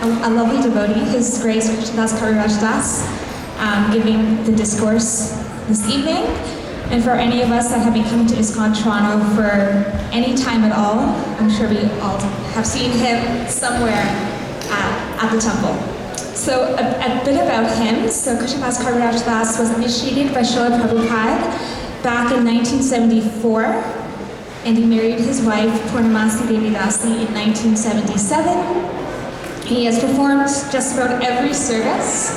a lovely devotee, His Grace Krishna Kaviraj, giving the discourse this evening. And for any of us that have been coming to Iskcon Toronto for any time at all, I'm sure we all have seen him somewhere at the temple. So a bit about him. So Krishna Kaviraj Das was initiated by Srila Prabhupada back in 1974, and he married his wife Purnamasi Devi Dasi in 1977. He has performed just about every service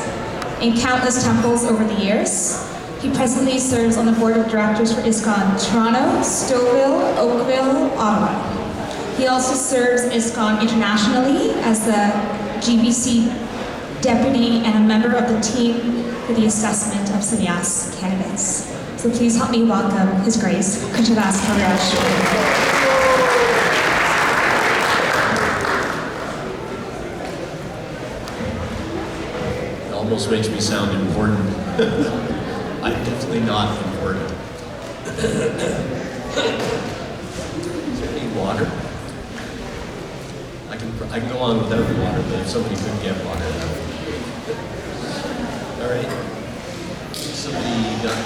in countless temples over the years. He presently serves on the board of directors for Iskcon Toronto, Stouffville, Oakville, Ottawa. He also serves Iskcon internationally as the GBC deputy and a member of the team for the assessment of sannyas candidates. So please help me welcome His Grace Krishna Kaviraj. Almost makes me sound important. I'm definitely not important. Is there any water? I can go on without the water, but if somebody could get water, that would be great. All right. Somebody got.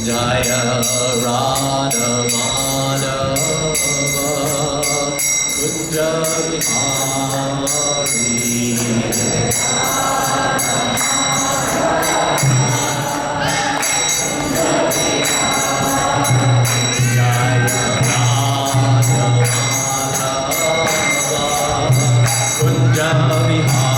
Jaya Radha Madhava Kunja Vihari Jaya Radha Madhava Kunja Vihari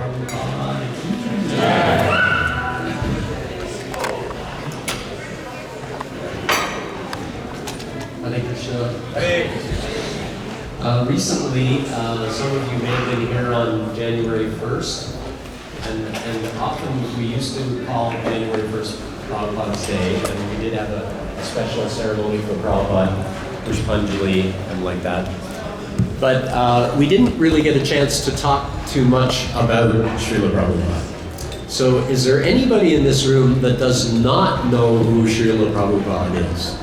Prabhupada. Hare Krishna. Recently, some of you may have been here on January 1st, and often we used to call January 1st Prabhupada's Day, and we did have a special ceremony for Prabhupada, Pushpanjali, and like that. But we didn't really get a chance to talk too much about Srila Prabhupada. So is there anybody in this room that does not know who Srila Prabhupada is?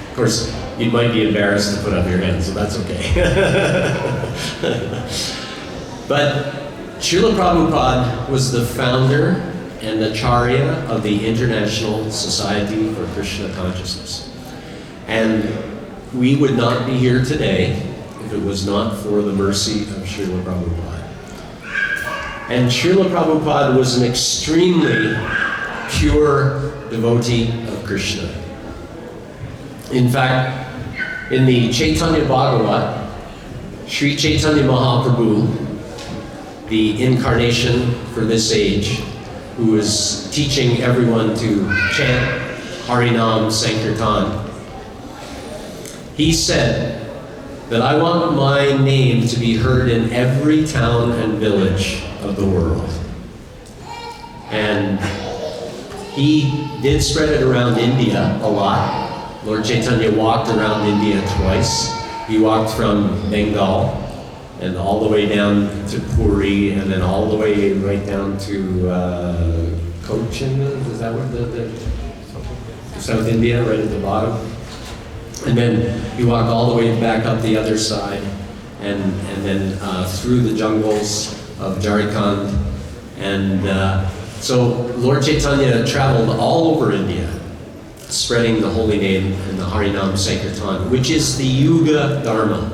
Of course, you might be embarrassed to put up your hand, so that's okay. But Srila Prabhupada was the founder and Acharya of the International Society for Krishna Consciousness. And we would not be here today if it was not for the mercy of Srila Prabhupada. And Srila Prabhupada was an extremely pure devotee of Krishna. In fact, in the Chaitanya Bhagavat, Sri Chaitanya Mahaprabhu, the incarnation for this age, who is teaching everyone to chant Harinam Sankirtan, he said that I want my name to be heard in every town and village of the world. And he did spread it around India a lot. Lord Chaitanya walked around India twice. He walked from Bengal and all the way down to Puri, and then all the way right down to Cochin, is that where the South India, right at the bottom? And then he walked all the way back up the other side, and then through the jungles of Jharkhand. And so Lord Chaitanya traveled all over India, spreading the holy name and the Harinam Sankirtan, which is the Yuga Dharma.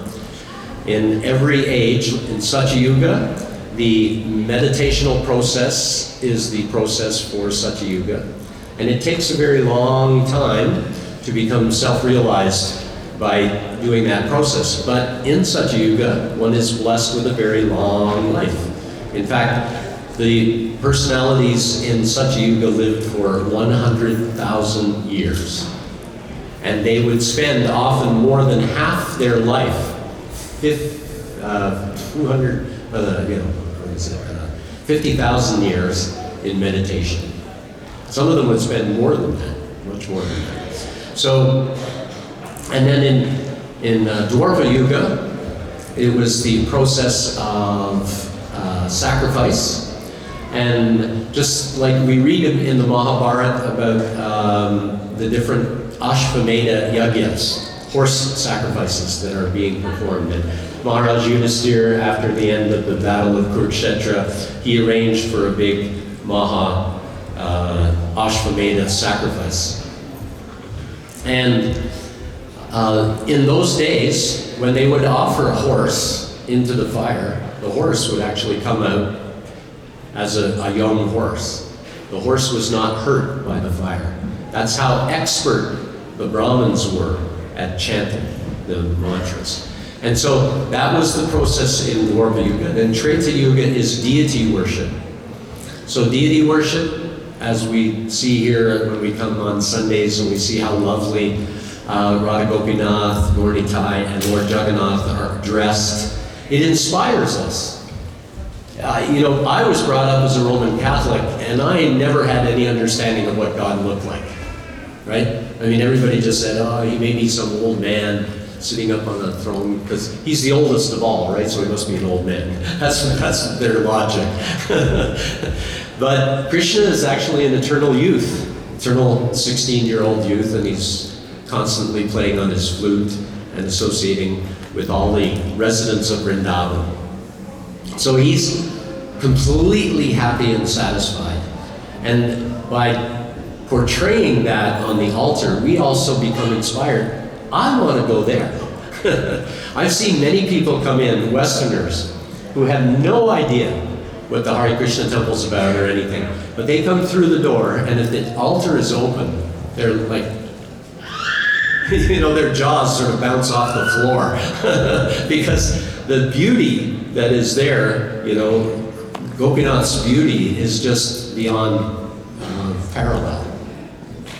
In every age, in such a Yuga, the meditational process is the process for such a Yuga. And it takes a very long time to become self-realized by doing that process. But in such a Yuga, one is blessed with a very long life. In fact, the personalities in such a Yuga lived for 100,000 years. And they would spend often more than half their life, 50,000 years in meditation. Some of them would spend more than that, much more than that. So, and then in Dwarpa Yuga, it was the process of sacrifice. And just like we read in the Mahabharata about the different Ashvamedha yajnas, horse sacrifices that are being performed. And Maharaj Yudhisthira, after the end of the Battle of Kurukshetra, he arranged for a big Maha Ashvamedha sacrifice. And in those days, when they would offer a horse into the fire, the horse would actually come out as a young horse. The horse was not hurt by the fire. That's how expert the Brahmins were at chanting the mantras. And so that was the process in Dwarpa Yuga. Then Treta Yuga is deity worship. So deity worship, as we see here when we come on Sundays and we see how lovely Radha Gopinath, Gaur Nitai, and Lord Jagannath are dressed, it inspires us. I was brought up as a Roman Catholic, and I never had any understanding of what God looked like, right? I mean, everybody just said, oh, he may be some old man sitting up on a throne, because he's the oldest of all, right? So he must be an old man. That's their logic. But Krishna is actually an eternal youth, eternal 16-year-old youth, and he's constantly playing on his flute and associating with all the residents of Vrindavan. So he's completely happy and satisfied. And by portraying that on the altar, we also become inspired. I want to go there. I've seen many people come in, Westerners, who have no idea what the Hare Krishna temple's about or anything. But they come through the door, and if the altar is open, they're like, their jaws sort of bounce off the floor. Because the beauty that is there where, you know, Gopinath's beauty is just beyond parallel.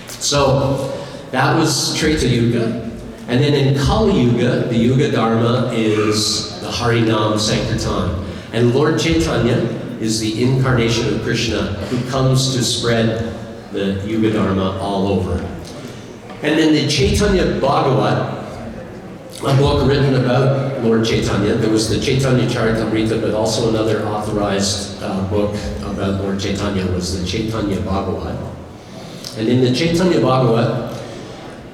So that was Treta Yuga. And then in Kali Yuga, the Yuga Dharma is the Harinam Sankirtan. And Lord Chaitanya is the incarnation of Krishna who comes to spread the Yuga Dharma all over. And then the Chaitanya Bhagavat, a book written about Lord Chaitanya. There was the Chaitanya Charitamrita, but also another authorized book about Lord Chaitanya was the Chaitanya Bhagavat. And in the Chaitanya Bhagavat,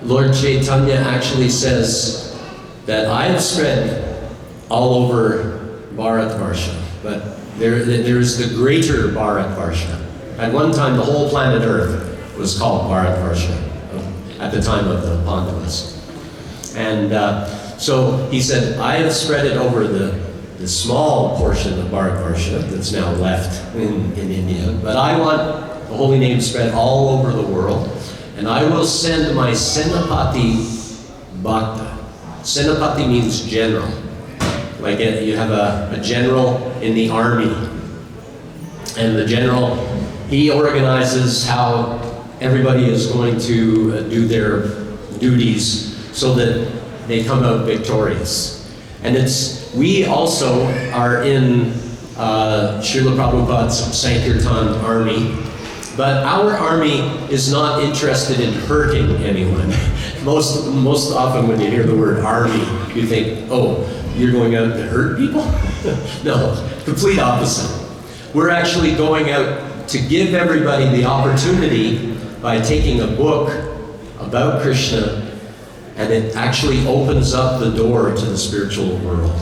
Lord Chaitanya actually says that I have spread all over Bharatvarsha, but there's the greater Bharatvarsha. At one time, the whole planet Earth was called Bharatvarsha at the time of the Pandavas. And so he said, I have spread it over the small portion of Bharatvarsha that's now left in India, but I want the holy name spread all over the world, and I will send my Senapati Bhakta. Senapati means general. Like you have a general in the army, and the general, he organizes how everybody is going to do their duties so that they come out victorious. And we also are in Srila Prabhupada's Sankirtan army, but our army is not interested in hurting anyone. Most often when you hear the word army, you think, oh, you're going out to hurt people? No, complete opposite. We're actually going out to give everybody the opportunity by taking a book about Krishna, and it actually opens up the door to the spiritual world,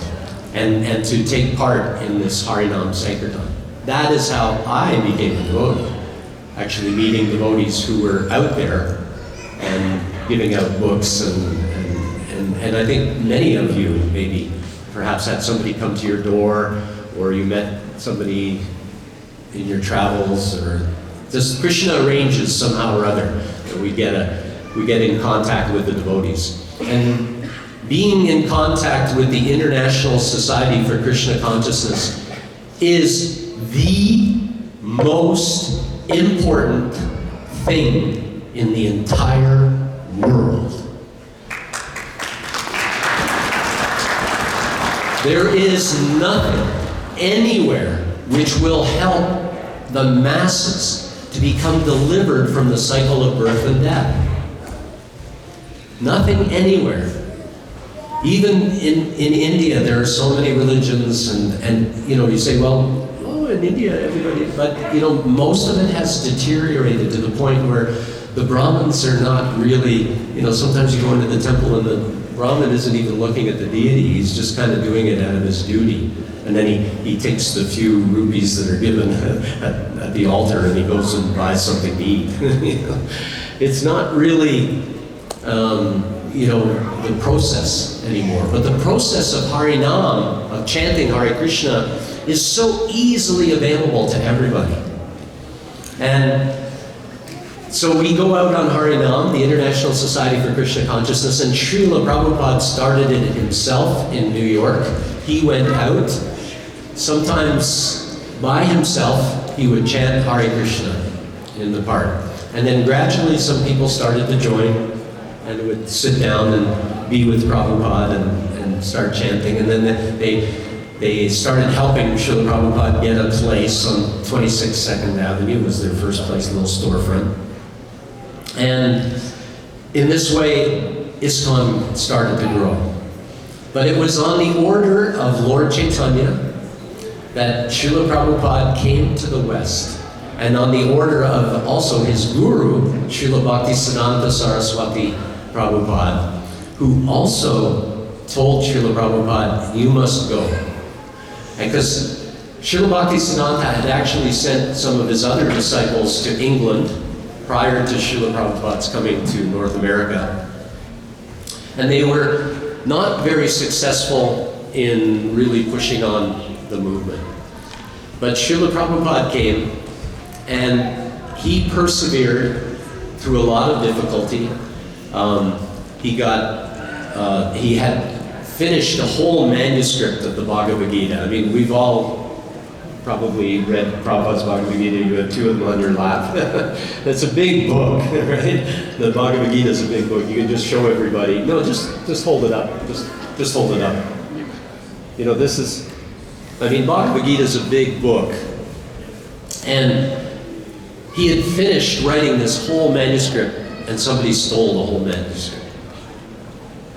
and to take part in this Harinam Sankirtan. That is how I became a devotee, actually meeting devotees who were out there and giving out books, and I think many of you maybe perhaps had somebody come to your door, or you met somebody in your travels, or just Krishna arranges somehow or other that we get in contact with the devotees. And being in contact with the International Society for Krishna Consciousness is the most important thing in the entire world. There is nothing anywhere which will help the masses to become delivered from the cycle of birth and death. Nothing anywhere. Even in India, there are so many religions, and you know, you say, well, oh, in India, everybody, but you know, most of it has deteriorated to the point where the Brahmins are not really, you know, sometimes you go into the temple and the Brahmin isn't even looking at the deity, he's just kind of doing it out of his duty. And then he takes the few rupees that are given at the altar and he goes and buys something to eat. You know? It's not really, you know, the process anymore. But the process of Harinam, of chanting Hare Krishna, is so easily available to everybody. And so we go out on Harinam, the International Society for Krishna Consciousness, and Srila Prabhupada started it himself in New York. He went out, sometimes by himself, he would chant Hare Krishna in the park. And then gradually some people started to join and would sit down and be with Prabhupada and start chanting. And then they started helping Srila Prabhupada get a place on 26th 2nd Avenue. It was their first place, a little storefront. And in this way, Iskcon started to grow. But it was on the order of Lord Chaitanya that Srila Prabhupada came to the West, and on the order of also his guru, Srila Bhaktisiddhanta Saraswati Prabhupada, who also told Srila Prabhupada, you must go. And because Srila Bhaktisiddhanta had actually sent some of his other disciples to England prior to Srila Prabhupada's coming to North America. And they were not very successful in really pushing on the movement. But Srila Prabhupada came and he persevered through a lot of difficulty. He had finished a whole manuscript of the Bhagavad Gita. I mean, we've all probably read Prabhupada's Bhagavad Gita. You have two of them on your lap. It's a big book, right? The Bhagavad Gita is a big book. You can just show everybody. No, just hold it up. Just hold it up. You know, this is, Bhagavad Gita is a big book. And he had finished writing this whole manuscript, and somebody stole the whole manuscript.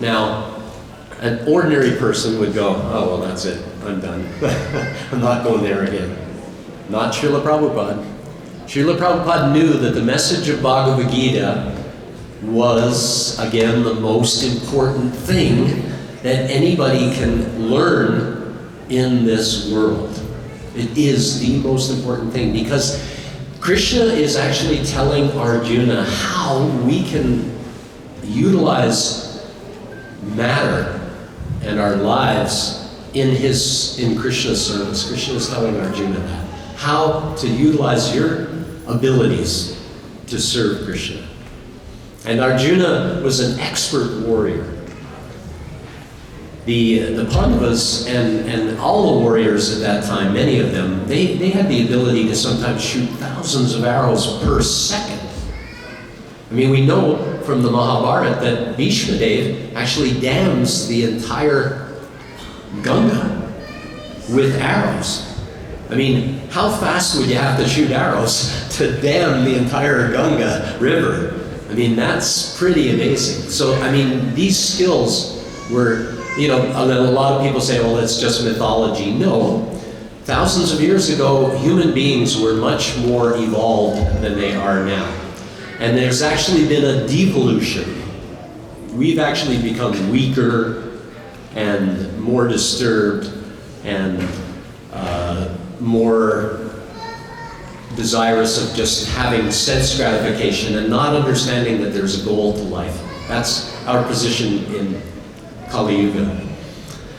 Now, an ordinary person would go, oh, well, that's it. I'm done. I'm not going there again. Not Srila Prabhupada. Srila Prabhupada knew that the message of Bhagavad Gita was, again, the most important thing that anybody can learn in this world. It is the most important thing, because Krishna is actually telling Arjuna how we can utilize matter and our lives in Krishna's service. Krishna is telling Arjuna that. How to utilize your abilities to serve Krishna. And Arjuna was an expert warrior. The Pandavas and all the warriors at that time, many of them, they had the ability to sometimes shoot thousands of arrows per second. We know from the Mahabharata that Bhishma Dev actually dams the entire Ganga with arrows. How fast would you have to shoot arrows to dam the entire Ganga River? That's pretty amazing. So, these skills were, a lot of people say, well, that's just mythology. No. Thousands of years ago, human beings were much more evolved than they are now. And there's actually been a devolution. We've actually become weaker and more disturbed and more desirous of just having sense gratification and not understanding that there's a goal to life. That's our position in Kali Yuga.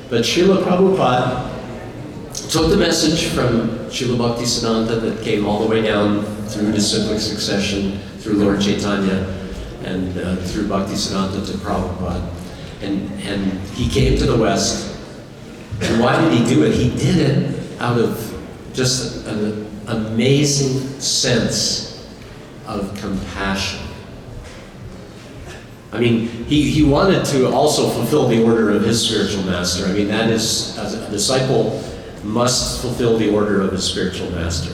But Srila Prabhupada took the message from Srila Bhaktisiddhanta that came all the way down through disciplic succession, through Lord Chaitanya, and through Bhaktisiddhanta to Prabhupada. And he came to the West. And why did he do it? He did it out of just an amazing sense of compassion. He wanted to also fulfill the order of his spiritual master. That is, as a disciple must fulfill the order of his spiritual master.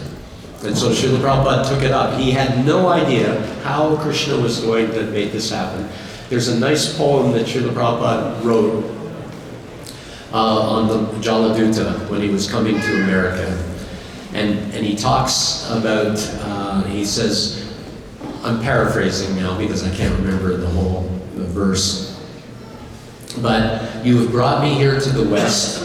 And so Srila Prabhupada took it up. He had no idea how Krishna was going to make this happen. There's a nice poem that Srila Prabhupada wrote on the Jaladuta when he was coming to America. And he talks about, he says, I'm paraphrasing now because I can't remember the whole verse. But you have brought me here to the West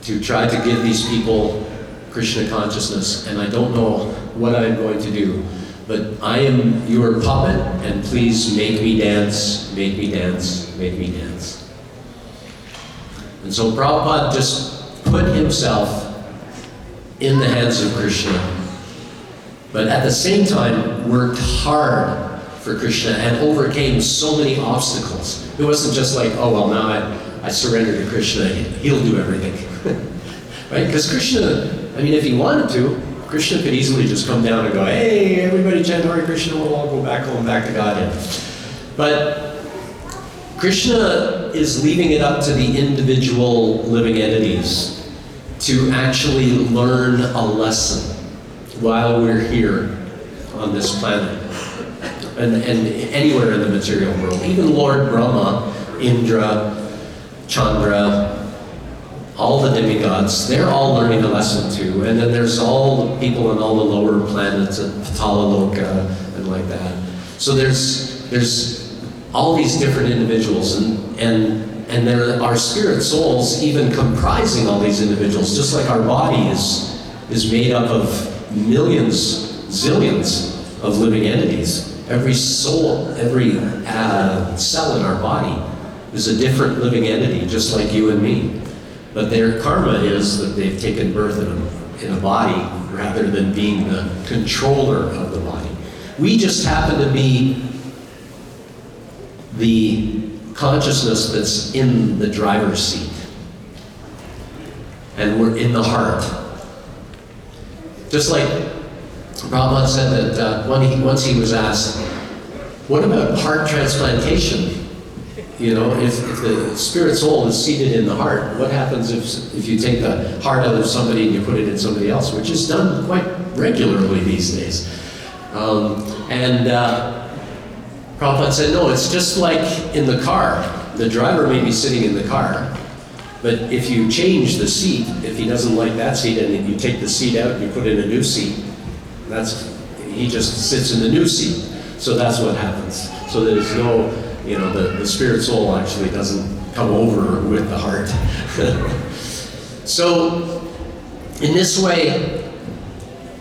to try to give these people Krishna consciousness, and I don't know what I'm going to do. But I am your puppet, and please make me dance, make me dance, make me dance. And so Prabhupada just put himself in the hands of Krishna, but at the same time worked hard for Krishna and overcame so many obstacles. It wasn't just like, oh, well, now I surrender to Krishna, he'll do everything. Right? Because Krishna, if he wanted to, Krishna could easily just come down and go, hey, everybody chant Hare Krishna, we'll all go back home, back to Godhead. But Krishna is leaving it up to the individual living entities to actually learn a lesson while we're here on this planet and anywhere in the material world. Even Lord Brahma, Indra, Chandra, all the demigods, they're all learning a lesson too. And then there's all the people on all the lower planets at Patalaloka and like that. So there's all these different individuals and there are spirit souls even comprising all these individuals, just like our body is made up of millions, zillions of living entities. Every soul, every cell in our body is a different living entity, just like you and me. But their karma is that they've taken birth in a body rather than being the controller of the body. We just happen to be the consciousness that's in the driver's seat. And we're in the heart. Just like Prabhupada said that once he was asked, what about heart transplantation? You know, if the spirit soul is seated in the heart, what happens if you take the heart out of somebody and you put it in somebody else, which is done quite regularly these days. Prabhupada said, no, it's just like in the car. The driver may be sitting in the car, but if you change the seat, if he doesn't like that seat and you take the seat out and you put in a new seat, he just sits in the new seat. So that's what happens. So there's no, you know, the spirit soul actually doesn't come over with the heart. So in this way,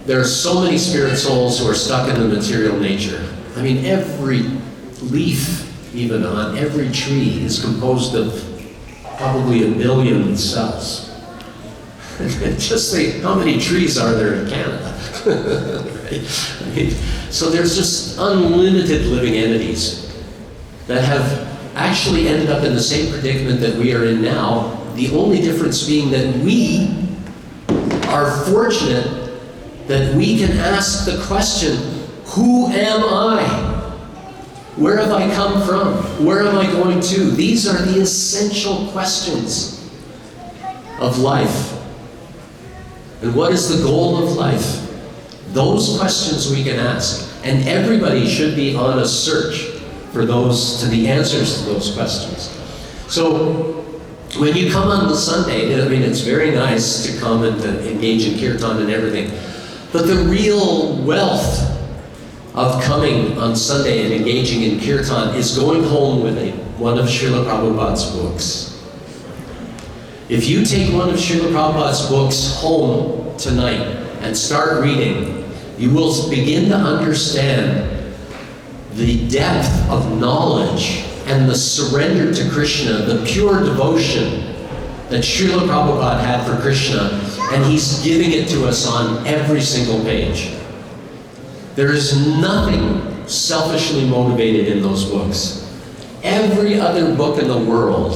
there are so many spirit souls who are stuck in the material nature. I mean, every leaf, even on every tree, is composed of probably 1 billion cells. Just think, how many trees are there in Canada? Right? I mean, so there's just unlimited living entities that have actually ended up in the same predicament that we are in now. The only difference being that we are fortunate that we can ask the question, who am I? Where have I come from? Where am I going to? These are the essential questions of life. And what is the goal of life? Those questions we can ask. And everybody should be on a search for the answers to those questions. So when you come on the Sunday, I mean, it's very nice to come and to engage in kirtan and everything. But the real wealth of coming on Sunday and engaging in kirtan is going home with one of Srila Prabhupada's books. If you take one of Srila Prabhupada's books home tonight and start reading, you will begin to understand the depth of knowledge and the surrender to Krishna, the pure devotion that Srila Prabhupada had for Krishna, and he's giving it to us on every single page. There is nothing selfishly motivated in those books. Every other book in the world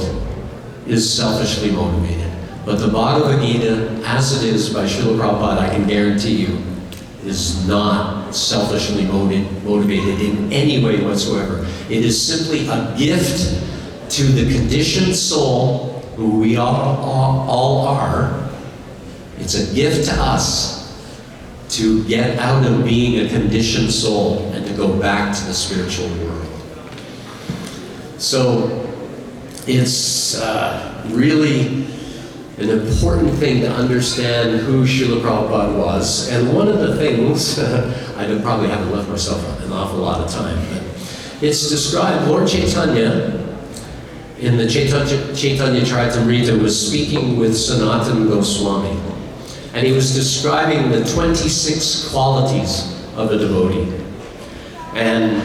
is selfishly motivated. But the Bhagavad Gita, as it is by Srila Prabhupada, I can guarantee you, is not selfishly motivated in any way whatsoever. It is simply a gift to the conditioned soul, who we all are. It's a gift to us to get out of being a conditioned soul and to go back to the spiritual world. So it's really an important thing to understand who Srila Prabhupada was. And one of the things, I probably haven't left myself an awful lot of time, but it's described, Lord Chaitanya, in the Chaitanya Charitamrita, was speaking with Sanatana Goswami. And he was describing the 26 qualities of a devotee. And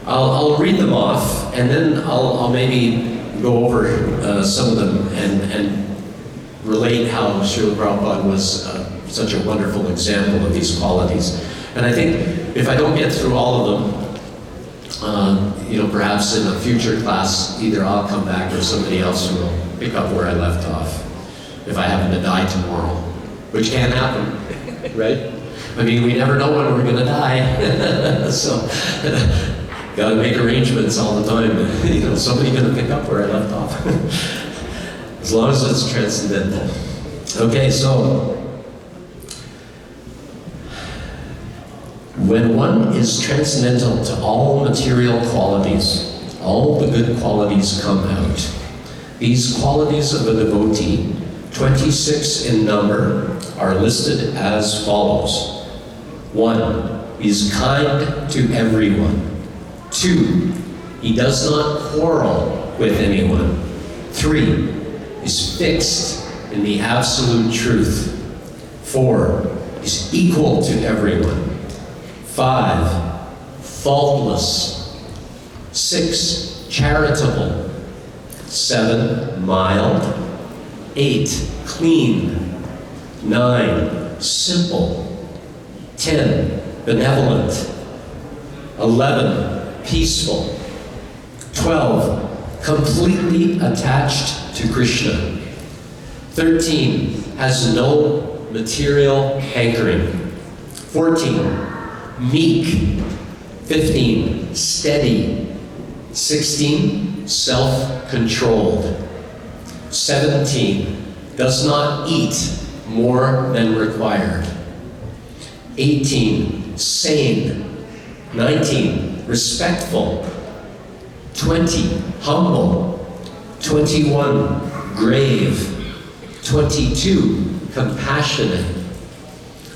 I'll read them off, and then I'll maybe go over some of them and relate how Srila Prabhupada was such a wonderful example of these qualities. And I think if I don't get through all of them, perhaps in a future class, either I'll come back or somebody else will pick up where I left off, if I happen to die tomorrow, which can happen, right? I mean, we never know when we're gonna die, so gotta make arrangements all the time. Somebody's gonna pick up where I left off. As long as it's transcendental. Okay, so when one is transcendental to all material qualities, all the good qualities come out. These qualities of a devotee, 26 in number, are listed as follows. 1, he is kind to everyone. 2, he does not quarrel with anyone. 3, is fixed in the absolute truth. 4, is equal to everyone. 5, faultless. 6, charitable. 7, mild. 8, clean. 9, simple. 10, benevolent. 11, peaceful. 12, completely attached to Krishna. 13, has no material hankering. 14, meek. 15, steady. 16, self-controlled. 17, does not eat more than required. 18, sane. 19, respectful. 20, humble. 21, grave. 22, compassionate.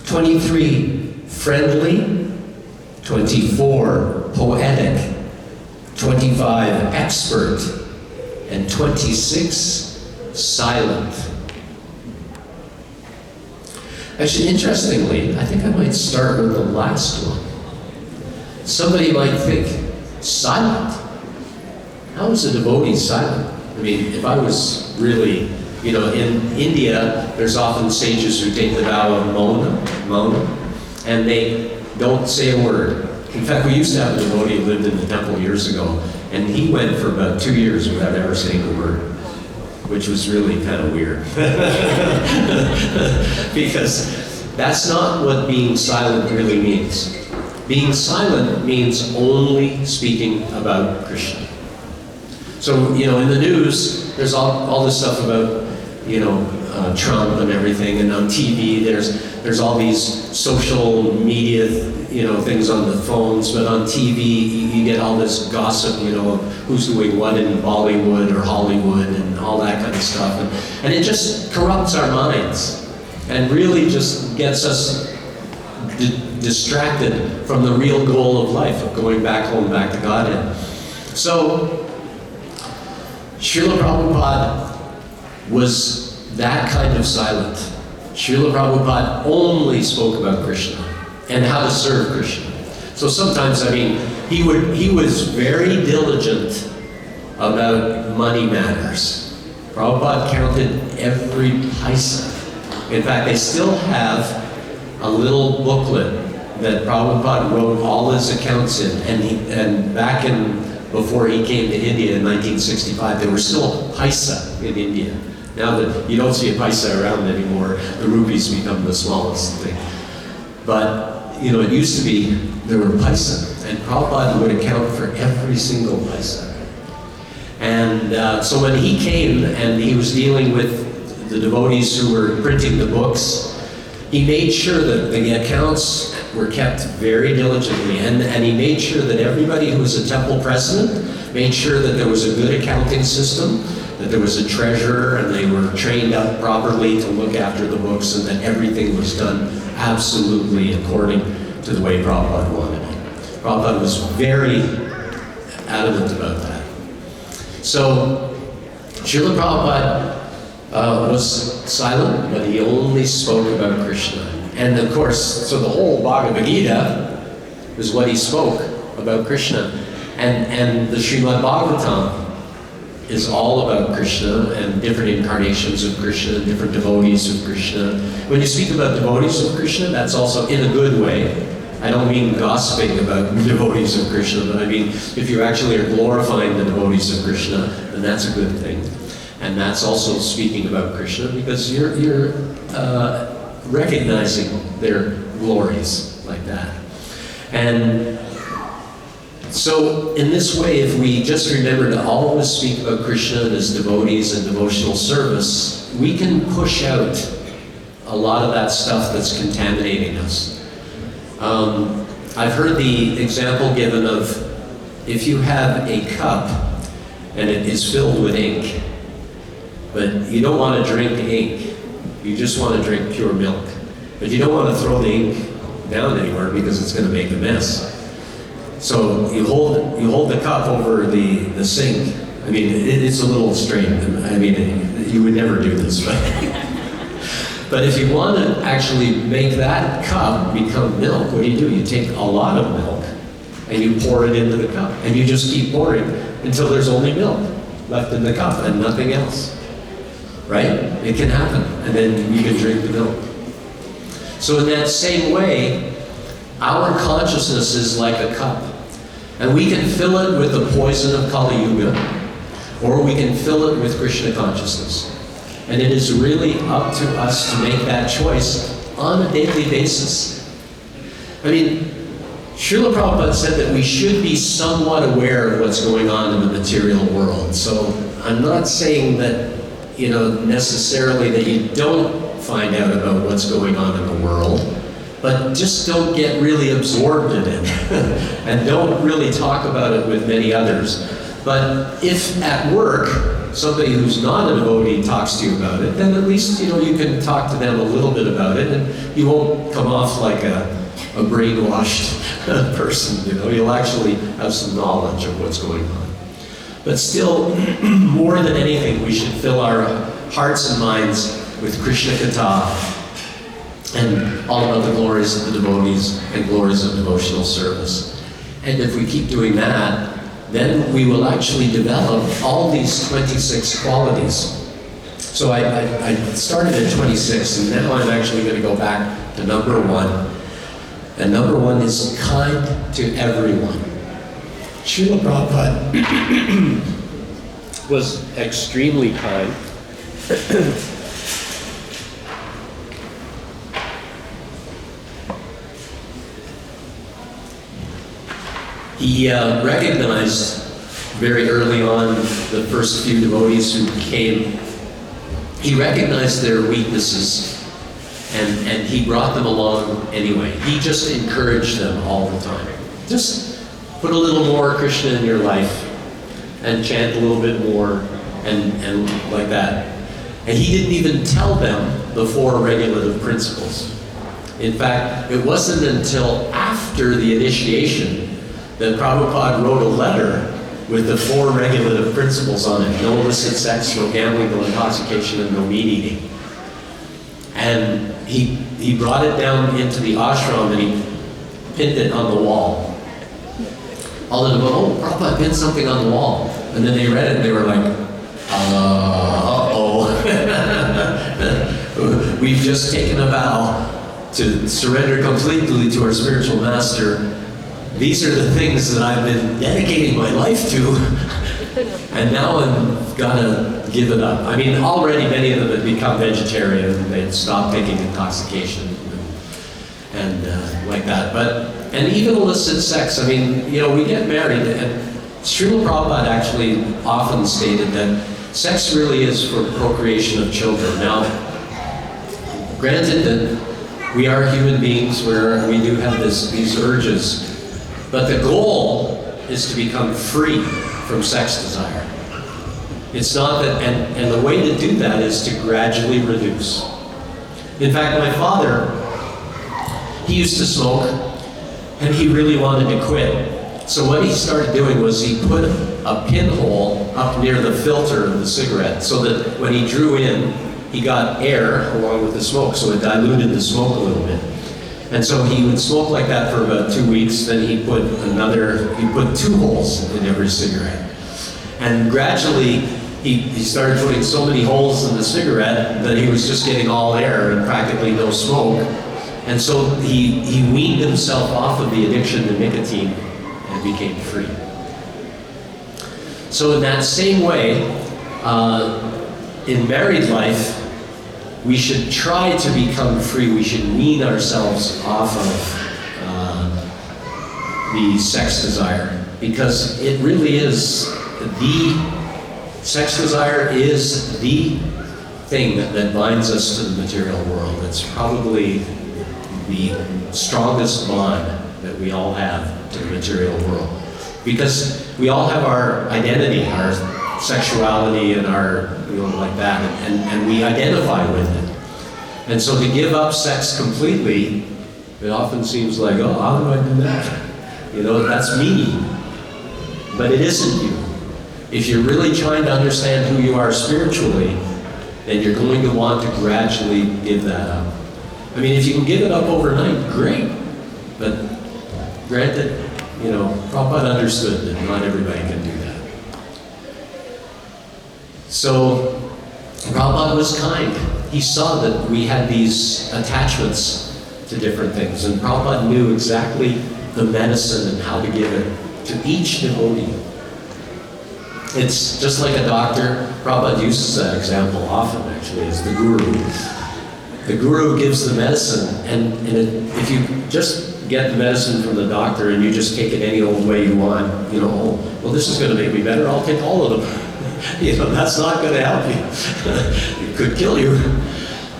23, friendly. 24, poetic. 25, expert. And 26, silent. Actually, interestingly, I think I might start with the last one. Somebody might think, silent? How is a devotee silent? I mean, if I was really, in India, there's often sages who take the vow of mauna, and they don't say a word. In fact, we used to have a devotee who lived in the temple years ago, and he went for about 2 years without ever saying a word, which was really kind of weird. Because that's not what being silent really means. Being silent means only speaking about Krishna. So, in the news, there's all this stuff about, Trump and everything, and on TV, there's all these social media, things on the phones, but on TV, you get all this gossip, of who's doing what in Bollywood or Hollywood and all that kind of stuff. And it just corrupts our minds and really just gets us distracted from the real goal of life, of going back home, back to Godhead. So, Srila Prabhupada was that kind of silent. Srila Prabhupada only spoke about Krishna and how to serve Krishna. So sometimes, he was very diligent about money matters. Prabhupada counted every paisa. In fact, they still have a little booklet that Prabhupada wrote all his accounts in, and back before he came to India in 1965, there were still paisa in India. Now that you don't see a paisa around anymore, the rupees become the smallest thing. But, it used to be, there were paisa, and Prabhupada would account for every single paisa. And so when he came and he was dealing with the devotees who were printing the books, he made sure that the accounts were kept very diligently, and he made sure that everybody who was a temple president made sure that there was a good accounting system, that there was a treasurer, and they were trained up properly to look after the books, and that everything was done absolutely according to the way Prabhupada wanted it. Prabhupada was very adamant about that. So, Srila Prabhupada was silent, but he only spoke about Krishna. And of course, so the whole Bhagavad Gita is what he spoke about Krishna. And the Srimad Bhagavatam is all about Krishna and different incarnations of Krishna, different devotees of Krishna. When you speak about devotees of Krishna, that's also in a good way. I don't mean gossiping about devotees of Krishna, but I mean if you actually are glorifying the devotees of Krishna, then that's a good thing. And that's also speaking about Krishna because you're recognizing their glories like that. And so in this way, if we just remember to always speak about Krishna and his devotees and devotional service, we can push out a lot of that stuff that's contaminating us. I've heard the example given of if you have a cup and it is filled with ink, but you don't want to drink ink, you just want to drink pure milk. But you don't want to throw the ink down anywhere because it's going to make a mess. So you hold the cup over the sink. I mean, it's a little strange. I mean, you would never do this, but if you want to actually make that cup become milk, what do? You take a lot of milk and you pour it into the cup, and you just keep pouring until there's only milk left in the cup and nothing else. Right? It can happen, and then you can drink the milk. So in that same way, our consciousness is like a cup. And we can fill it with the poison of Kali Yuga, or we can fill it with Krishna consciousness. And it is really up to us to make that choice on a daily basis. I mean, Srila Prabhupada said that we should be somewhat aware of what's going on in the material world. So I'm not saying that, necessarily that you don't find out about what's going on in the world, but just don't get really absorbed in it and don't really talk about it with many others. But if at work, somebody who's not a devotee talks to you about it, then at least, you can talk to them a little bit about it, and you won't come off like a brainwashed person, You'll actually have some knowledge of what's going on. But still, more than anything, we should fill our hearts and minds with Krishna Katha and all about the glories of the devotees and glories of devotional service. And if we keep doing that, then we will actually develop all these 26 qualities. So I started at 26, and now I'm actually going to go back to number 1. And number 1 is kind to everyone. Srila Prabhupada was extremely kind. He recognized very early on the first few devotees who came. He recognized their weaknesses, and he brought them along anyway. He just encouraged them all the time. Just put a little more Krishna in your life and chant a little bit more and like that. And he didn't even tell them the 4 regulative principles. In fact, it wasn't until after the initiation that Prabhupada wrote a letter with the 4 regulative principles on it. No illicit sex, no gambling, no intoxication, and no meat eating. And he brought it down into the ashram and he pinned it on the wall. All of them, oh, Prabhupada pinned something on the wall. And then they read it and they were like, uh-oh. We've just taken a vow to surrender completely to our spiritual master. These are the things that I've been dedicating my life to, and now I'm gonna give it up. I mean, already many of them had become vegetarian. They'd stopped taking intoxication and like that. And even illicit sex, I mean, we get married, and Srila Prabhupada actually often stated that sex really is for procreation of children. Now, granted that we are human beings where we do have these urges, but the goal is to become free from sex desire. It's not that, and the way to do that is to gradually reduce. In fact, my father, he used to smoke, and he really wanted to quit. So what he started doing was he put a pinhole up near the filter of the cigarette so that when he drew in, he got air along with the smoke, so it diluted the smoke a little bit. And so he would smoke like that for about 2 weeks, then he put 2 holes in every cigarette. And gradually, he started putting so many holes in the cigarette that he was just getting all air and practically no smoke. And so he weaned himself off of the addiction to nicotine and became free. So in that same way, in married life, we should try to become free. We should wean ourselves off of the sex desire, because it really is sex desire is the thing that binds us to the material world. It's probably the strongest bond that we all have to the material world, because we all have our identity, our sexuality, and our like that, and we identify with it. And so to give up sex completely, it often seems like, oh, how do I do that? That's me. But it isn't you. If you're really trying to understand who you are spiritually, then you're going to want to gradually give that up. I mean, if you can give it up overnight, great. But granted, Prabhupada understood that not everybody can do that. So Prabhupada was kind. He saw that we had these attachments to different things, and Prabhupada knew exactly the medicine and how to give it to each devotee. It's just like a doctor. Prabhupada uses that example often, actually, as the guru. the guru gives the medicine, and if you just get the medicine from the doctor and you just take it any old way you want, you know, oh, well, this is going to make me better, I'll take all of them. You know, that's not going to help you. It could kill you.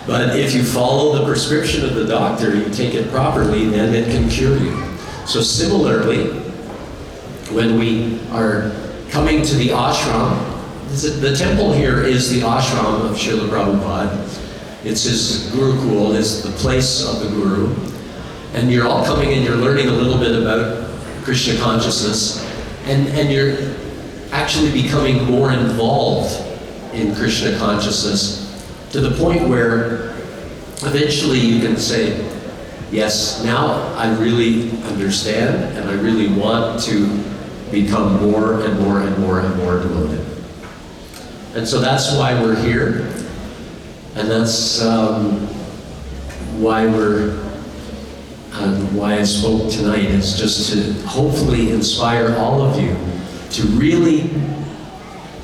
But if you follow the prescription of the doctor, you take it properly, then it can cure you. So similarly, when we are coming to the ashram, the temple here is the ashram of Srila Prabhupada. It's his Gurukul, it's the place of the Guru. And you're all coming and you're learning a little bit about Krishna consciousness, and you're actually becoming more involved in Krishna consciousness to the point where eventually you can say, yes, now I really understand and I really want to become more and more and more and more devoted. And so that's why we're here, and that's why why I spoke tonight, is just to hopefully inspire all of you to really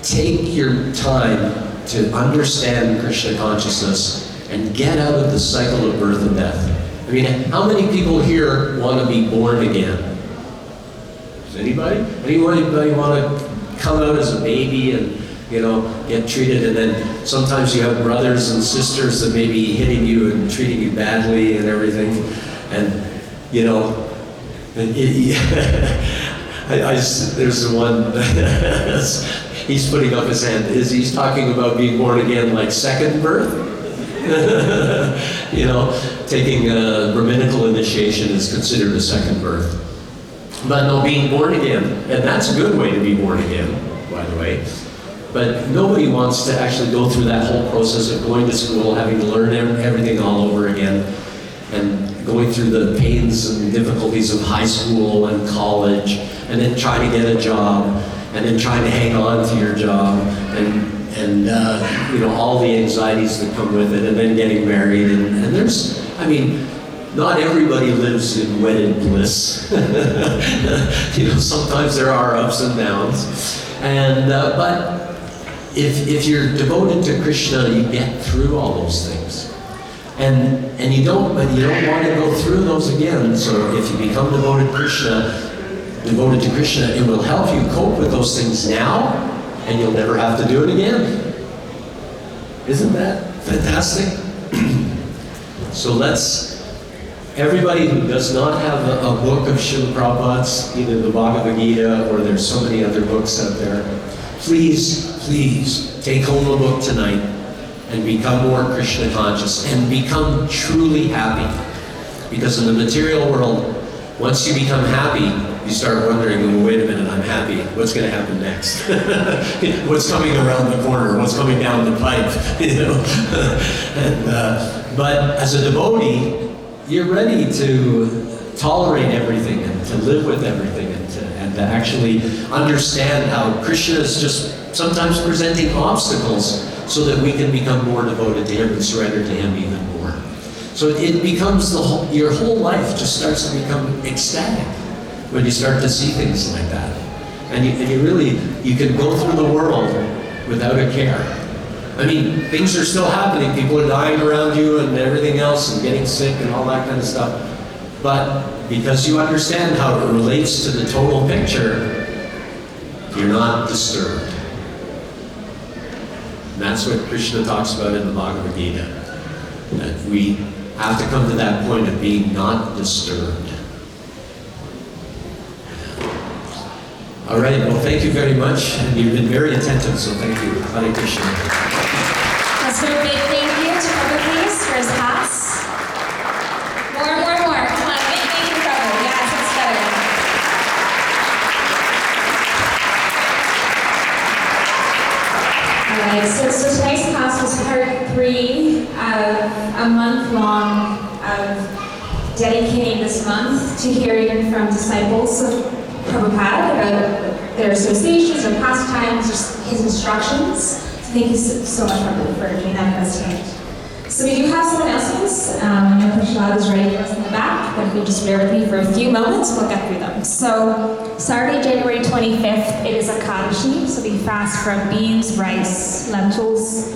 take your time to understand Krishna consciousness and get out of the cycle of birth and death. I mean, how many people here want to be born again? Does anybody? Anybody want to come out as a baby and, you know, get treated, and then sometimes you have brothers and sisters that may be hitting you and treating you badly and everything, and, you know, and there's the one, he's putting up his hand, he's talking about being born again like second birth. You know, taking a Brahminical initiation is considered a second birth. But no, being born again, and that's a good way to be born again, by the way. But nobody wants to actually go through that whole process of going to school, having to learn everything all over again, and going through the pains and difficulties of high school and college, and then trying to get a job, and then trying to hang on to your job, and you know, all the anxieties that come with it, and then getting married, and there's, I mean, not everybody lives in wedded bliss. You know, sometimes there are ups and downs, and but if you're devoted to Krishna, you get through all those things, and you don't want to go through those again. So if you become devoted to Krishna, it will help you cope with those things now, and you'll never have to do it again. Isn't that fantastic? So everybody who does not have a book of Srila Prabhupada's, either the Bhagavad Gita or there's so many other books out there, please take home a book tonight and become more Krishna conscious and become truly happy. Because in the material world, once you become happy, you start wondering, well, wait a minute, I'm happy. What's going to happen next? What's coming around the corner? What's coming down the pipe? You know? But as a devotee, you're ready to tolerate everything and to live with everything, and to actually understand how Krishna is just sometimes presenting obstacles so that we can become more devoted to him and surrender to him even more. So it becomes your whole life just starts to become ecstatic when you start to see things like that. And you can go through the world without a care. I mean, things are still happening. People are dying around you and everything else and getting sick and all that kind of stuff. But because you understand how it relates to the total picture, you're not disturbed. And that's what Krishna talks about in the Bhagavad Gita. That we have to come to that point of being not disturbed. All right, well, thank you very much. And you've been very attentive, so thank you. Hare Krishna. Let's do a big thank you to Prabhu, please, for his pass. More. Come on, big thank you, Prabhu. Yes, that's better. All right, so tonight's class was part 3 of a month long of dedicating this month to hearing from disciples of Prabhupada about their associations or pastimes or his instructions. Thank you so much, Prabhu, for doing that for us tonight. So we do have some announcements. I know Prashad is ready for us in the back, but if you just bear with me for a few moments, we'll get through them. So Saturday, January 25th, it is Ekadashi, so we fast from beans, rice, lentils,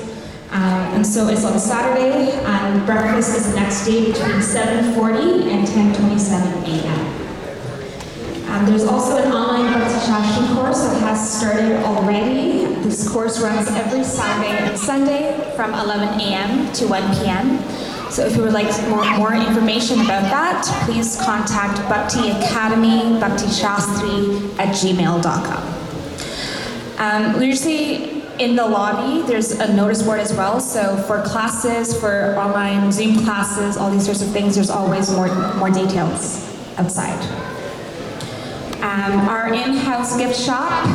And so it's on Saturday, and breakfast is the next day between 7:40 and 10:27 a.m. There's also an online Bhakti Shastri course that has started already. This course runs every Saturday and Sunday from 11 a.m. to 1 p.m. So if you would like more information about that, please contact Bhakti Academy, bhaktishastri@gmail.com. Usually in the lobby, there's a notice board as well. So for classes, for online Zoom classes, all these sorts of things, there's always more details outside. Our in-house gift shop